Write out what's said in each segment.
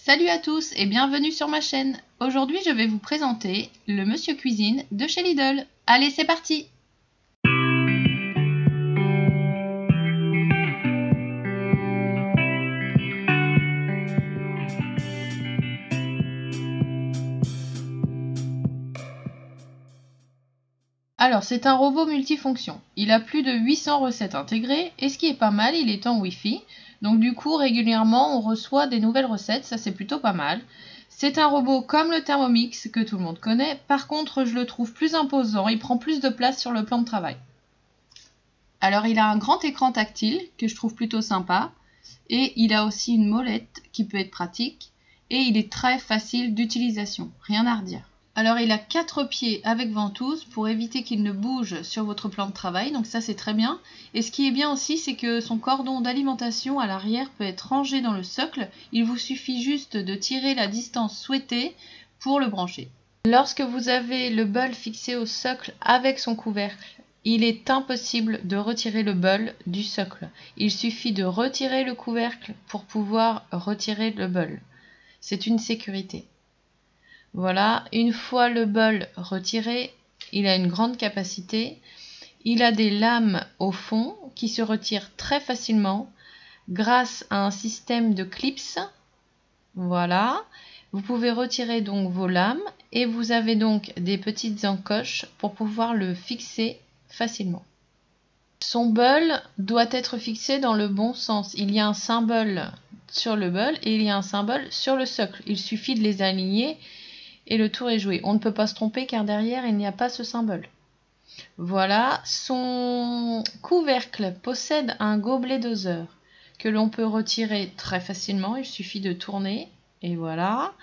Salut à tous et bienvenue sur ma chaîne. Aujourd'hui je vais vous présenter le Monsieur Cuisine de chez Lidl. Allez, c'est parti! Alors c'est un robot multifonction. Il a plus de 800 recettes intégrées et ce qui est pas mal, il est en Wi-Fi. Donc du coup régulièrement on reçoit des nouvelles recettes, ça c'est plutôt pas mal. C'est un robot comme le Thermomix que tout le monde connaît, par contre je le trouve plus imposant, il prend plus de place sur le plan de travail. Alors il a un grand écran tactile que je trouve plutôt sympa et il a aussi une molette qui peut être pratique et il est très facile d'utilisation, rien à redire. Alors il a 4 pieds avec ventouse pour éviter qu'il ne bouge sur votre plan de travail, donc ça c'est très bien. Et ce qui est bien aussi, c'est que son cordon d'alimentation à l'arrière peut être rangé dans le socle. Il vous suffit juste de tirer la distance souhaitée pour le brancher. Lorsque vous avez le bol fixé au socle avec son couvercle, il est impossible de retirer le bol du socle. Il suffit de retirer le couvercle pour pouvoir retirer le bol. C'est une sécurité. Voilà, une fois le bol retiré, il a une grande capacité. Il a des lames au fond qui se retirent très facilement grâce à un système de clips. Voilà, vous pouvez retirer donc vos lames et vous avez donc des petites encoches pour pouvoir le fixer facilement. Son bol doit être fixé dans le bon sens. Il y a un symbole sur le bol et il y a un symbole sur le socle. Il suffit de les aligner et le tour est joué. On ne peut pas se tromper car derrière il n'y a pas ce symbole. Voilà, son couvercle possède un gobelet doseur que l'on peut retirer très facilement. Il suffit de tourner et voilà.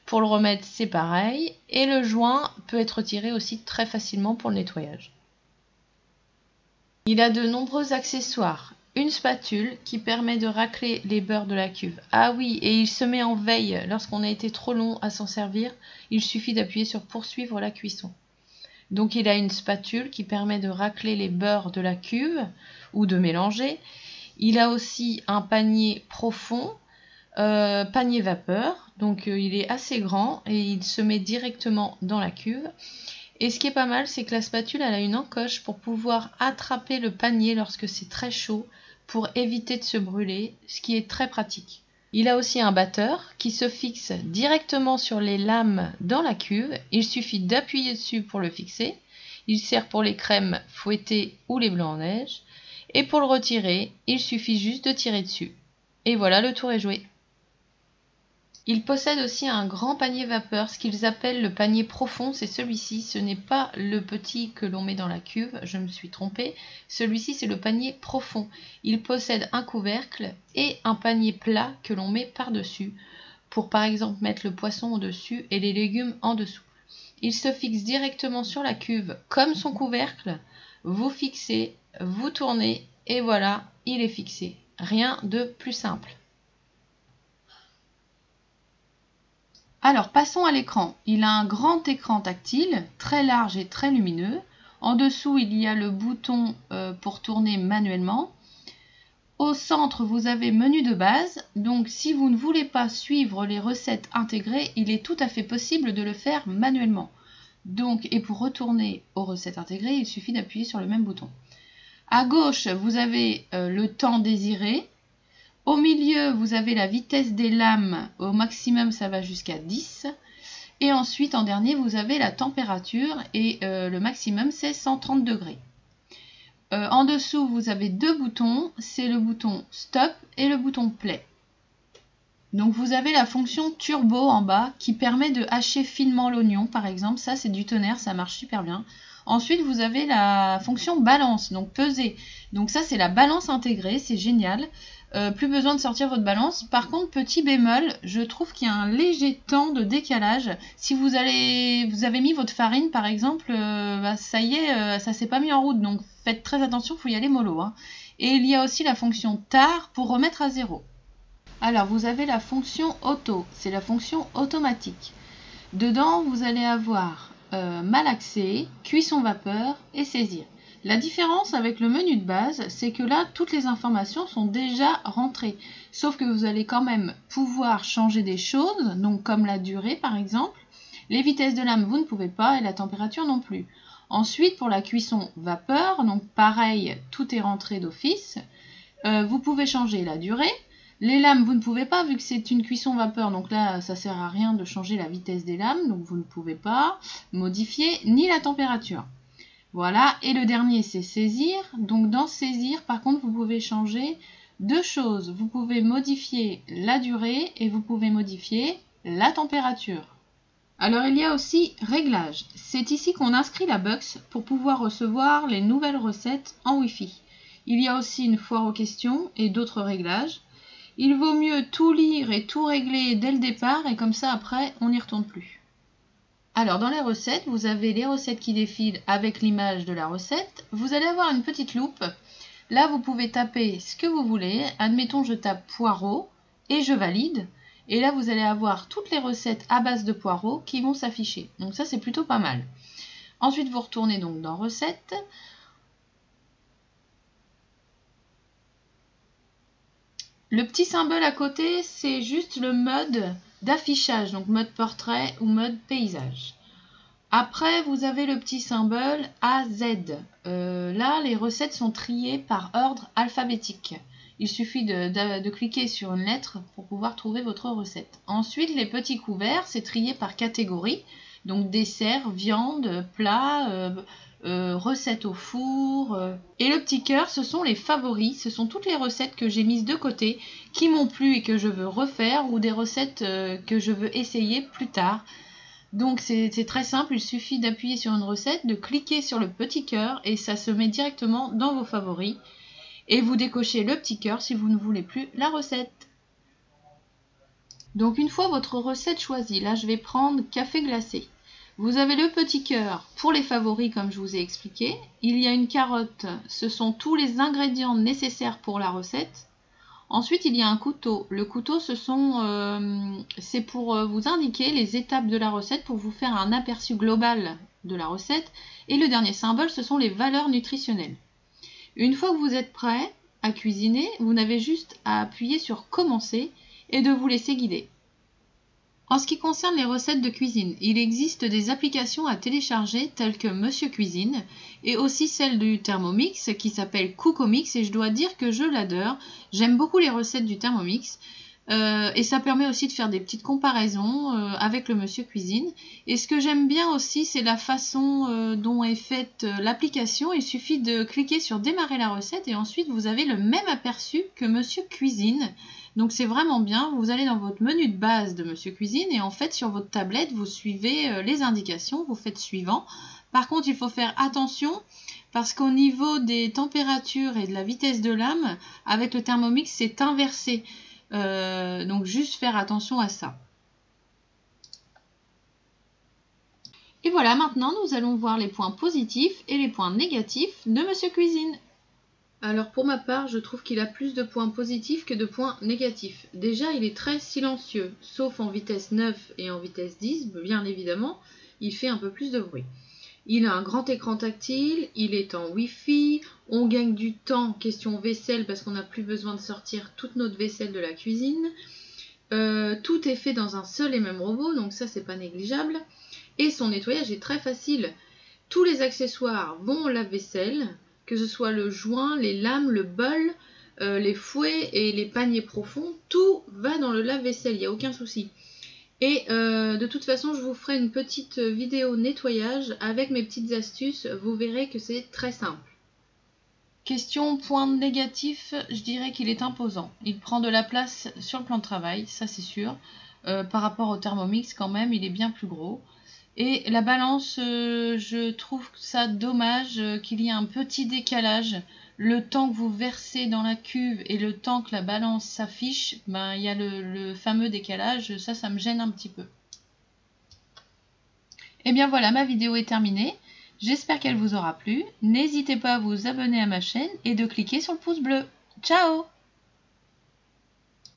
Pour le remettre c'est pareil et le joint peut être retiré aussi très facilement pour le nettoyage. Il a de nombreux accessoires. Une spatule qui permet de racler les beurres de la cuve. Ah oui, et il se met en veille lorsqu'on a été trop long à s'en servir. Il suffit d'appuyer sur poursuivre la cuisson. Donc il a une spatule qui permet de racler les beurres de la cuve ou de mélanger. Il a aussi un panier profond, panier vapeur. Donc il est assez grand et il se met directement dans la cuve. Et ce qui est pas mal, c'est que la spatule elle a une encoche pour pouvoir attraper le panier lorsque c'est très chaud pour éviter de se brûler, ce qui est très pratique. Il a aussi un batteur qui se fixe directement sur les lames dans la cuve. Il suffit d'appuyer dessus pour le fixer. Il sert pour les crèmes fouettées ou les blancs en neige. Et pour le retirer, il suffit juste de tirer dessus. Et voilà, le tour est joué. Il possède aussi un grand panier vapeur, ce qu'ils appellent le panier profond, c'est celui-ci, ce n'est pas le petit que l'on met dans la cuve, je me suis trompée, celui-ci c'est le panier profond. Il possède un couvercle et un panier plat que l'on met par-dessus, pour par exemple mettre le poisson au-dessus et les légumes en dessous. Il se fixe directement sur la cuve comme son couvercle, vous fixez, vous tournez et voilà, il est fixé. Rien de plus simple. Alors passons à l'écran. Il a un grand écran tactile, très large et très lumineux. En dessous, il y a le bouton pour tourner manuellement. Au centre, vous avez menu de base. Donc si vous ne voulez pas suivre les recettes intégrées, il est tout à fait possible de le faire manuellement. Donc, et pour retourner aux recettes intégrées, il suffit d'appuyer sur le même bouton. À gauche, vous avez le temps désiré. Au milieu, vous avez la vitesse des lames, au maximum ça va jusqu'à 10. Et ensuite, en dernier, vous avez la température et le maximum c'est 130 degrés. En dessous, vous avez deux boutons, c'est le bouton Stop et le bouton Play. Donc vous avez la fonction Turbo en bas qui permet de hacher finement l'oignon par exemple, ça c'est du tonnerre, ça marche super bien. Ensuite, vous avez la fonction balance, donc peser. Donc ça c'est la balance intégrée, c'est génial. Plus besoin de sortir votre balance. Par contre, petit bémol, je trouve qu'il y a un léger temps de décalage. Si vous avez mis votre farine, par exemple, ça y est, ça s'est pas mis en route. Donc faites très attention, il faut y aller mollo. Hein. Et il y a aussi la fonction tard pour remettre à zéro. Alors, vous avez la fonction auto, c'est la fonction automatique. Dedans, vous allez avoir malaxer, cuisson vapeur et saisir. La différence avec le menu de base, c'est que là, toutes les informations sont déjà rentrées. Sauf que vous allez quand même pouvoir changer des choses, donc comme la durée par exemple. Les vitesses de lame, vous ne pouvez pas, et la température non plus. Ensuite, pour la cuisson vapeur, donc pareil, tout est rentré d'office. Vous pouvez changer la durée. Les lames, vous ne pouvez pas, vu que c'est une cuisson vapeur, donc là, ça ne sert à rien de changer la vitesse des lames, donc vous ne pouvez pas modifier ni la température. Voilà, et le dernier, c'est saisir. Donc dans saisir, par contre, vous pouvez changer deux choses. Vous pouvez modifier la durée et vous pouvez modifier la température. Alors il y a aussi réglage. C'est ici qu'on inscrit la box pour pouvoir recevoir les nouvelles recettes en Wi-Fi. Il y a aussi une foire aux questions et d'autres réglages. Il vaut mieux tout lire et tout régler dès le départ et comme ça après on n'y retourne plus. Alors dans les recettes, vous avez les recettes qui défilent avec l'image de la recette. Vous allez avoir une petite loupe. Là vous pouvez taper ce que vous voulez. Admettons je tape poireau et je valide. Et là vous allez avoir toutes les recettes à base de poireaux qui vont s'afficher. Donc ça c'est plutôt pas mal. Ensuite vous retournez donc dans recettes. Le petit symbole à côté, c'est juste le mode d'affichage, donc mode portrait ou mode paysage. Après, vous avez le petit symbole AZ. Là, les recettes sont triées par ordre alphabétique. Il suffit de cliquer sur une lettre pour pouvoir trouver votre recette. Ensuite, les petits couverts, c'est trié par catégorie. Donc dessert, viande, plat, recettes au four. Et le petit cœur, ce sont les favoris. Ce sont toutes les recettes que j'ai mises de côté, qui m'ont plu et que je veux refaire, ou des recettes que je veux essayer plus tard. Donc c'est très simple, il suffit d'appuyer sur une recette, de cliquer sur le petit cœur et ça se met directement dans vos favoris. Et vous décochez le petit cœur si vous ne voulez plus la recette. Donc une fois votre recette choisie, là je vais prendre café glacé. Vous avez le petit cœur pour les favoris comme je vous ai expliqué. Il y a une carotte, ce sont tous les ingrédients nécessaires pour la recette. Ensuite, il y a un couteau. Le couteau, c'est pour vous indiquer les étapes de la recette, pour vous faire un aperçu global de la recette. Et le dernier symbole, ce sont les valeurs nutritionnelles. Une fois que vous êtes prêt à cuisiner, vous n'avez juste à appuyer sur commencer et de vous laisser guider. En ce qui concerne les recettes de cuisine, il existe des applications à télécharger telles que Monsieur Cuisine et aussi celle du Thermomix qui s'appelle Cookomix et je dois dire que je l'adore. J'aime beaucoup les recettes du Thermomix et ça permet aussi de faire des petites comparaisons avec le Monsieur Cuisine. Et ce que j'aime bien aussi, c'est la façon dont est faite l'application. Il suffit de cliquer sur démarrer la recette et ensuite vous avez le même aperçu que Monsieur Cuisine. Donc c'est vraiment bien, vous allez dans votre menu de base de Monsieur Cuisine et en fait sur votre tablette vous suivez les indications, vous faites suivant. Par contre il faut faire attention parce qu'au niveau des températures et de la vitesse de lame, avec le Thermomix c'est inversé. Donc juste faire attention à ça. Et voilà, maintenant nous allons voir les points positifs et les points négatifs de Monsieur Cuisine. Alors pour ma part, je trouve qu'il a plus de points positifs que de points négatifs. Déjà, il est très silencieux, sauf en vitesse 9 et en vitesse 10, bien évidemment, il fait un peu plus de bruit. Il a un grand écran tactile, il est en Wi-Fi, on gagne du temps, question vaisselle, parce qu'on n'a plus besoin de sortir toute notre vaisselle de la cuisine. Tout est fait dans un seul et même robot, donc ça c'est pas négligeable. Et son nettoyage est très facile. Tous les accessoires vont au lave-vaisselle, que ce soit le joint, les lames, le bol, les fouets et les paniers profonds, tout va dans le lave-vaisselle, il n'y a aucun souci. Et de toute façon, je vous ferai une petite vidéo nettoyage avec mes petites astuces, vous verrez que c'est très simple. Question point négatif, je dirais qu'il est imposant. Il prend de la place sur le plan de travail, ça c'est sûr. Par rapport au Thermomix quand même, il est bien plus gros. Et la balance, je trouve ça dommage qu'il y ait un petit décalage. Le temps que vous versez dans la cuve et le temps que la balance s'affiche, ben, il y a le fameux décalage. Ça me gêne un petit peu. Et bien voilà, ma vidéo est terminée. J'espère qu'elle vous aura plu. N'hésitez pas à vous abonner à ma chaîne et de cliquer sur le pouce bleu. Ciao!